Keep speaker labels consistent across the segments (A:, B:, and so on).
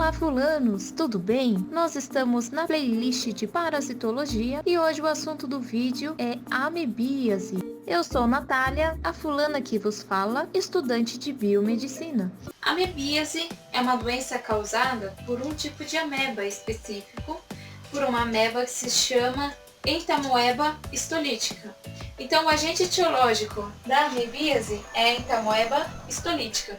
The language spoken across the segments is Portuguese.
A: Olá fulanos, tudo bem? Nós estamos na playlist de parasitologia e hoje o assunto do vídeo é amebíase. Eu sou Natália, a fulana que vos fala, estudante de biomedicina.
B: A amebíase é uma doença causada por um tipo de ameba específico, por uma ameba que se chama Entamoeba histolítica. Então o agente etiológico da amebíase é a Entamoeba histolítica.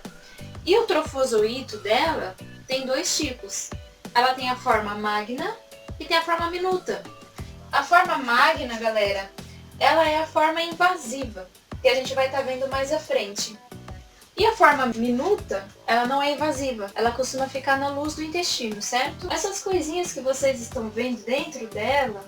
B: E o trofozoito dela tem dois tipos. Ela tem a forma magna e tem a forma minuta. A forma magna, galera, ela é a forma invasiva, que a gente vai estar vendo mais à frente. E a forma minuta, ela não é invasiva, ela costuma ficar na luz do intestino, certo? Essas coisinhas que vocês estão vendo dentro dela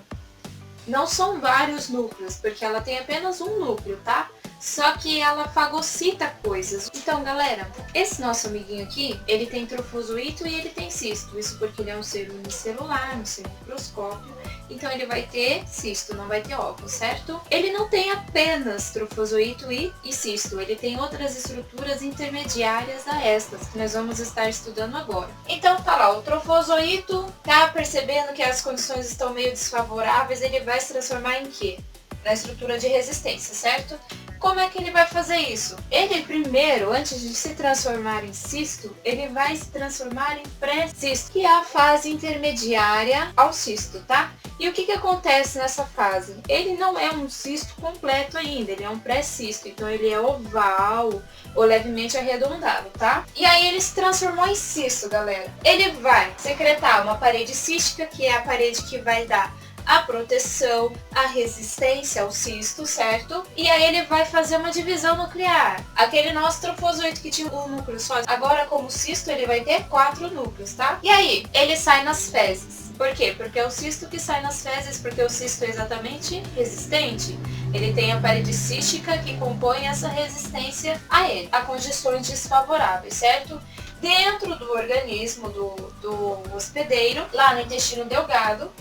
B: não são vários núcleos, porque ela tem apenas um núcleo, tá? Só que ela fagocita coisas. Então, galera, esse nosso amiguinho aqui, ele tem trofozoito e ele tem cisto. Isso porque ele é um ser unicelular, um ser microscópio. Então ele vai ter cisto, não vai ter óvulo, certo? Ele não tem apenas trofozoito e cisto. Ele tem outras estruturas intermediárias a estas, que nós vamos estar estudando agora. Então tá lá, o trofozoito tá percebendo que as condições estão meio desfavoráveis, ele vai se transformar em quê? Na estrutura de resistência, certo? Como é que ele vai fazer isso? Ele primeiro, antes de se transformar em cisto, ele vai se transformar em pré-cisto, que é a fase intermediária ao cisto, tá? E o que acontece nessa fase? Ele não é um cisto completo ainda, ele é um pré-cisto, então ele é oval ou levemente arredondado, tá? E aí ele se transformou em cisto, galera. Ele vai secretar uma parede cística, que é a parede que vai dar a proteção, a resistência ao cisto, certo? E aí ele vai fazer uma divisão nuclear. Aquele nosso trofozoito que tinha um núcleo só, agora como cisto ele vai ter 4 núcleos, tá? E aí, ele sai nas fezes. Por quê? Porque é o cisto que sai nas fezes, porque o cisto é exatamente resistente. Ele tem a parede cística que compõe essa resistência a ele, a condições desfavoráveis, certo? Dentro do organismo do hospedeiro, lá no intestino delgado,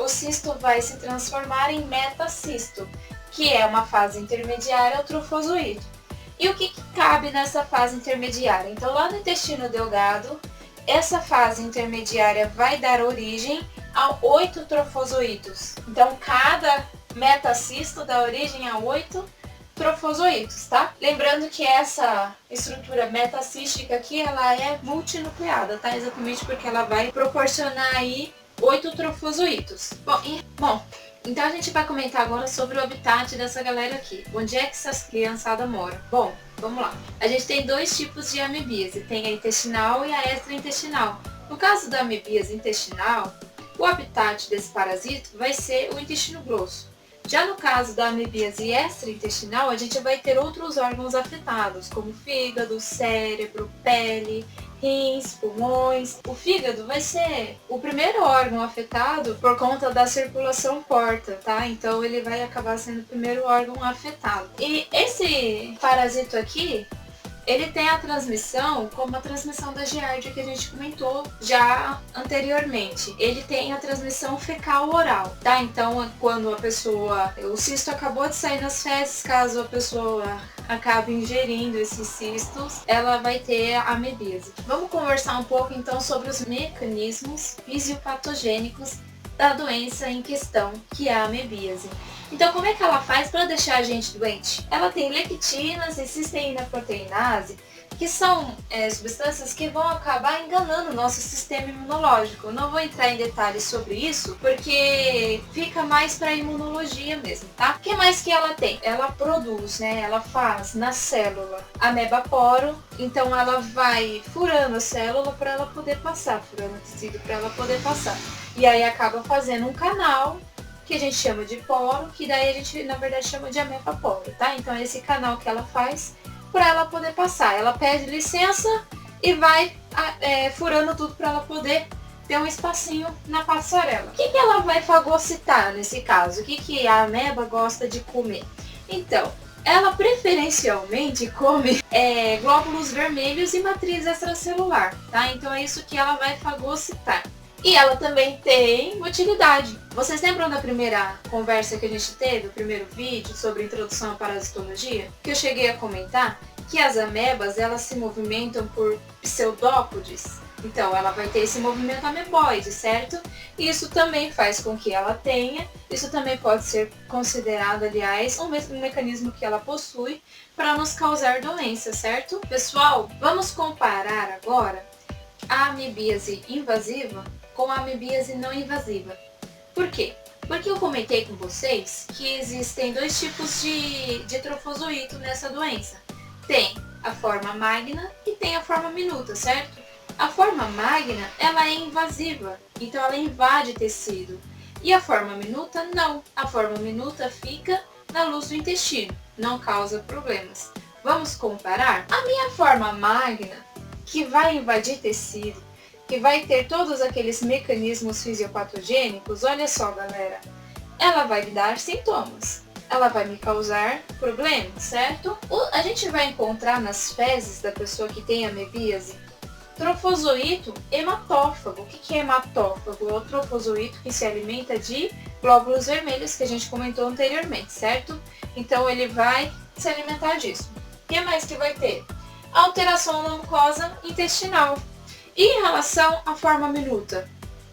B: o cisto vai se transformar em metacisto, que é uma fase intermediária ao trofozoito. E o que cabe nessa fase intermediária? Então, lá no intestino delgado, essa fase intermediária vai dar origem a 8 trofozoitos. Então, cada metacisto dá origem a 8 trofozoitos, tá? Lembrando que essa estrutura metacística aqui, ela é multinucleada, tá? Exatamente porque ela vai proporcionar aí 8 trofozoitos. Bom, então a gente vai comentar agora sobre o habitat dessa galera aqui. Onde é que essas criançadas moram? Bom, vamos lá. A gente tem dois tipos de amebíase, tem a intestinal e a extraintestinal. No caso da amebíase intestinal, o habitat desse parasito vai ser o intestino grosso. Já no caso da amebíase extraintestinal, a gente vai ter outros órgãos afetados, como fígado, cérebro, pele, rins, pulmões. O fígado vai ser o primeiro órgão afetado por conta da circulação porta, tá? Então ele vai acabar sendo o primeiro órgão afetado. E esse parasito aqui, ele tem a transmissão como a transmissão da giardia que a gente comentou já anteriormente. Ele tem a transmissão fecal-oral, tá? Então, quando o cisto acabou de sair nas fezes, caso a pessoa acabe ingerindo esses cistos, ela vai ter a amebíase. Vamos conversar um pouco então sobre os mecanismos fisiopatogênicos da doença em questão, que é a amebíase. Então, como é que ela faz para deixar a gente doente? Ela tem lectinas e cisteína proteinase, que são substâncias que vão acabar enganando o nosso sistema imunológico. Eu não vou entrar em detalhes sobre isso, porque fica mais para imunologia mesmo, tá? O que mais que ela tem? Ela produz, ela faz na célula amebaporo, então ela vai furando a célula para ela poder passar, furando o tecido para ela poder passar. E aí acaba fazendo um canal, que a gente chama de poro, que daí a gente, na verdade, chama de amebaporo, tá? Então é esse canal que ela faz para ela poder passar. Ela pede licença e vai furando tudo para ela poder ter um espacinho na passarela. O que ela vai fagocitar nesse caso? O que a ameba gosta de comer? Então, ela preferencialmente come glóbulos vermelhos e matriz extracelular, tá? Então é isso que ela vai fagocitar. E ela também tem utilidade. Vocês lembram da primeira conversa que a gente teve, o primeiro vídeo sobre introdução à parasitologia? Que eu cheguei a comentar que as amebas, elas se movimentam por pseudópodes. Então, ela vai ter esse movimento ameboide, certo? Isso também faz com que ela tenha, isso também pode ser considerado, aliás, um mecanismo que ela possui para nos causar doença, certo? Pessoal, vamos comparar agora a amebíase invasiva com a amebíase não invasiva. Por quê? Porque eu comentei com vocês que existem dois tipos de trofozoito nessa doença. Tem a forma magna e tem a forma minuta, certo? A forma magna, ela é invasiva, então ela invade tecido. E a forma minuta, não. A forma minuta fica na luz do intestino, não causa problemas. Vamos comparar? A minha forma magna, que vai invadir tecido, que vai ter todos aqueles mecanismos fisiopatogênicos, olha só, galera, ela vai me dar sintomas. Ela vai me causar problemas, certo? A gente vai encontrar nas fezes da pessoa que tem amebíase trofozoito hematófago. O que é hematófago? É o trofozoito que se alimenta de glóbulos vermelhos, que a gente comentou anteriormente, certo? Então ele vai se alimentar disso. O que mais que vai ter? Alteração na mucosa intestinal. E em relação à forma minuta,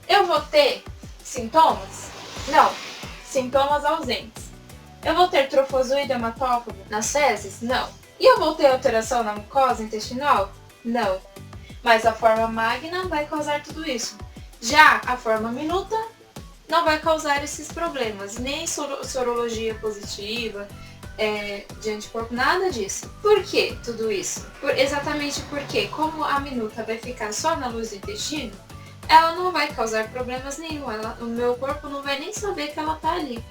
B: eu vou ter sintomas? Não, sintomas ausentes. Eu vou ter trofozoito hematófago nas fezes? Não. E eu vou ter alteração na mucosa intestinal? Não. Mas a forma magna vai causar tudo isso. Já a forma minuta não vai causar esses problemas, nem sorologia positiva, de anticorpo, nada disso. Por que tudo isso? Exatamente porque, como a minuta vai ficar só na luz do intestino, ela não vai causar problemas nenhum, o meu corpo não vai nem saber que ela está ali.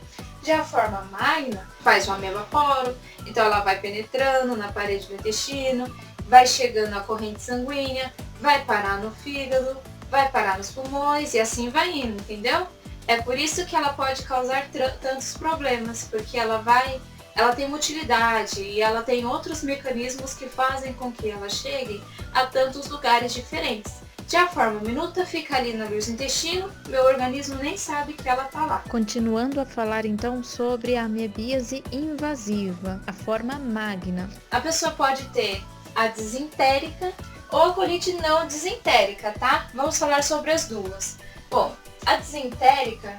B: Já a forma magna faz uma amebaporo, então ela vai penetrando na parede do intestino, vai chegando na corrente sanguínea, vai parar no fígado, vai parar nos pulmões e assim vai indo, entendeu? É por isso que ela pode causar tantos problemas, porque ela tem motilidade e ela tem outros mecanismos que fazem com que ela chegue a tantos lugares diferentes. Já a forma minuta fica ali na luz do intestino, meu organismo nem sabe que ela está lá.
A: Continuando a falar então sobre a amebíase invasiva, a forma magna.
B: A pessoa pode ter a disentérica ou a colite não disentérica, tá? Vamos falar sobre as duas. Bom, a disentérica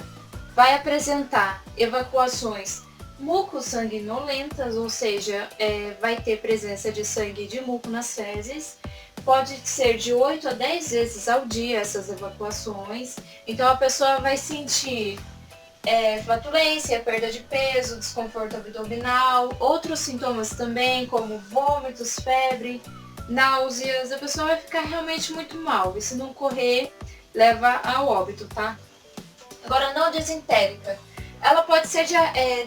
B: vai apresentar evacuações mucossanguinolentas, ou seja, vai ter presença de sangue e de muco nas fezes. Pode ser de 8 a 10 vezes ao dia essas evacuações. Então a pessoa vai sentir flatulência, perda de peso, desconforto abdominal, outros sintomas também, como vômitos, febre, náuseas. A pessoa vai ficar realmente muito mal. E se não correr, leva ao óbito, tá? Agora, não disentérica. Ela pode ser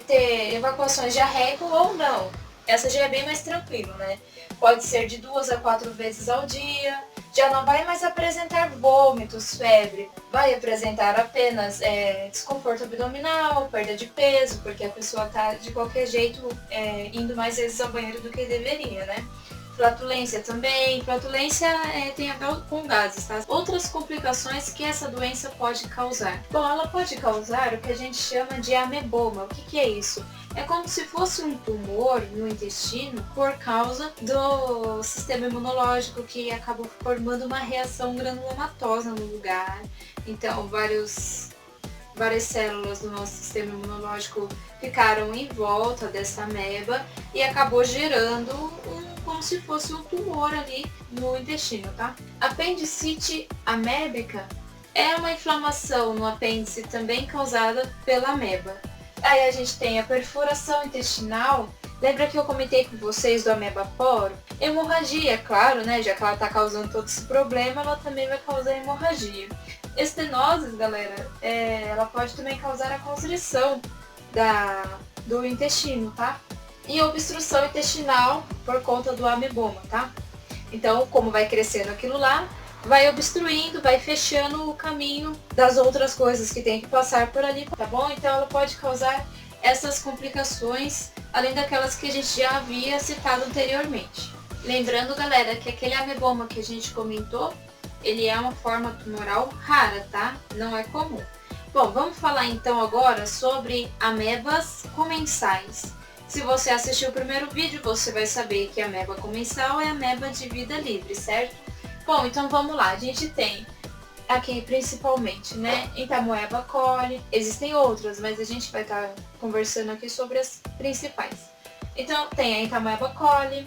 B: ter evacuações diarreicas ou não. Essa já é bem mais tranquilo, né? Pode ser de 2 a 4 vezes ao dia. Já não vai mais apresentar vômitos, febre. Vai apresentar apenas desconforto abdominal, perda de peso, porque a pessoa tá de qualquer jeito indo mais vezes ao banheiro do que deveria, né? Flatulência também. Flatulência tem a ver com gases, tá? Outras complicações que essa doença pode causar. Bom, ela pode causar o que a gente chama de ameboma. O que é isso? É como se fosse um tumor no intestino por causa do sistema imunológico que acabou formando uma reação granulomatosa no lugar. Então, várias células do nosso sistema imunológico ficaram em volta dessa ameba e acabou gerando como se fosse um tumor ali no intestino, tá? Apendicite amébica é uma inflamação no apêndice também causada pela ameba. Aí a gente tem a perfuração intestinal. Lembra que eu comentei com vocês do amebaporo? Hemorragia, claro, né? Já que ela tá causando todo esse problema, ela também vai causar hemorragia. Estenoses, galera, ela pode também causar a constrição do intestino, tá? E obstrução intestinal por conta do ameboma, tá? Então, como vai crescendo aquilo lá, vai obstruindo, vai fechando o caminho das outras coisas que tem que passar por ali, tá bom? Então, ela pode causar essas complicações, além daquelas que a gente já havia citado anteriormente. Lembrando, galera, que aquele ameboma que a gente comentou, ele é uma forma tumoral rara, tá? Não é comum. Bom, vamos falar então agora sobre amebas comensais. Se você assistiu o primeiro vídeo, você vai saber que a ameba comensal é a ameba de vida livre, certo? Bom, então vamos lá. A gente tem aqui principalmente, né, Entamoeba coli. Existem outras, mas a gente vai estar conversando aqui sobre as principais. Então tem a Entamoeba coli,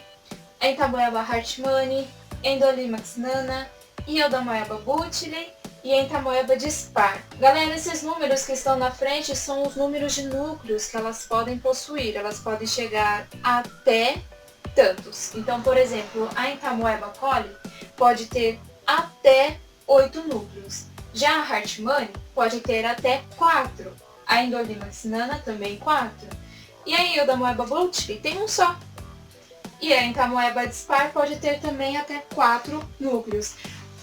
B: a Entamoeba hartmanni, Endolimax nana, Iodamoeba butylii e a Entamoeba dispar. Galera, esses números que estão na frente são os números de núcleos que elas podem possuir. Elas podem chegar até tantos. Então, por exemplo, a Entamoeba coli pode ter até 8 núcleos. Já a hartmanni pode ter até 4. A Endolimax nana também 4. E a Iodamoeba butylii tem um só. E a Entamoeba dispar pode ter também até 4 núcleos.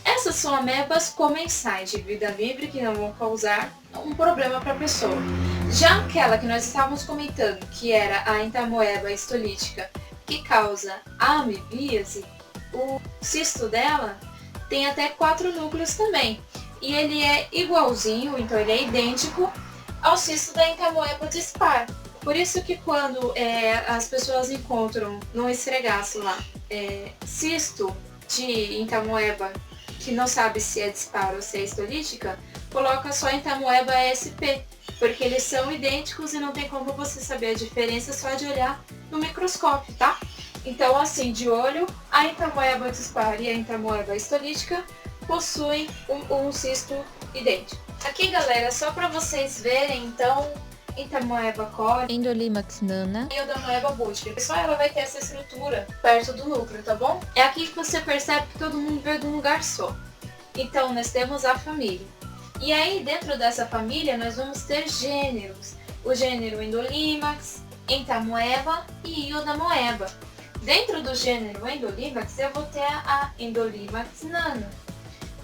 B: Essas são amebas comensais de vida livre que não vão causar um problema para a pessoa. Já aquela que nós estávamos comentando, que era a Entamoeba histolítica, que causa a amebíase, o cisto dela tem até 4 núcleos também. E ele é igualzinho, então ele é idêntico ao cisto da Entamoeba dispar. Por isso que quando as pessoas encontram no esfregaço lá cisto de Entamoeba, que não sabe se é dispar ou se é histolítica, coloca só Entamoeba SP, porque eles são idênticos e não tem como você saber a diferença só de olhar no microscópio, tá? Então, assim, de olho, a Entamoeba dispar e a Entamoeba histolítica possuem um cisto idêntico. Aqui, galera, só para vocês verem, então, Entamoeba coli,
A: Endolimax nana,
B: e Iodamoeba butylii. Só ela vai ter essa estrutura perto do núcleo, tá bom? É aqui que você percebe que todo mundo veio de um lugar só. Então, nós temos a família. E aí, dentro dessa família, nós vamos ter gêneros. O gênero Endolimax, Entamoeba e Iodamoeba. Dentro do gênero Endolimax, eu vou ter a Endolimax nana.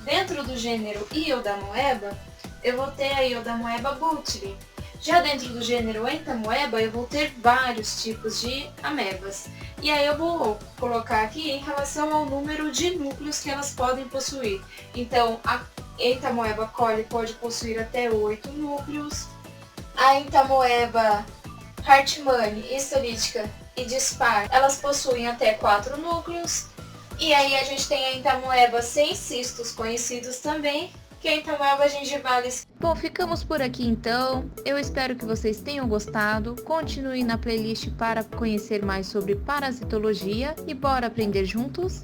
B: Dentro do gênero Iodamoeba, eu vou ter a Iodamoeba butylii. Já dentro do gênero Entamoeba, eu vou ter vários tipos de amebas. E aí eu vou colocar aqui em relação ao número de núcleos que elas podem possuir. Então, a Entamoeba coli pode possuir até 8 núcleos. A Entamoeba hartmanni, histolítica e dispar, elas possuem até 4 núcleos. E aí a gente tem a Entamoeba sem cistos conhecidos também, que é a Entamoeba gingivalis.
A: Bom, ficamos por aqui então. Eu espero que vocês tenham gostado. Continue na playlist para conhecer mais sobre parasitologia e bora aprender juntos?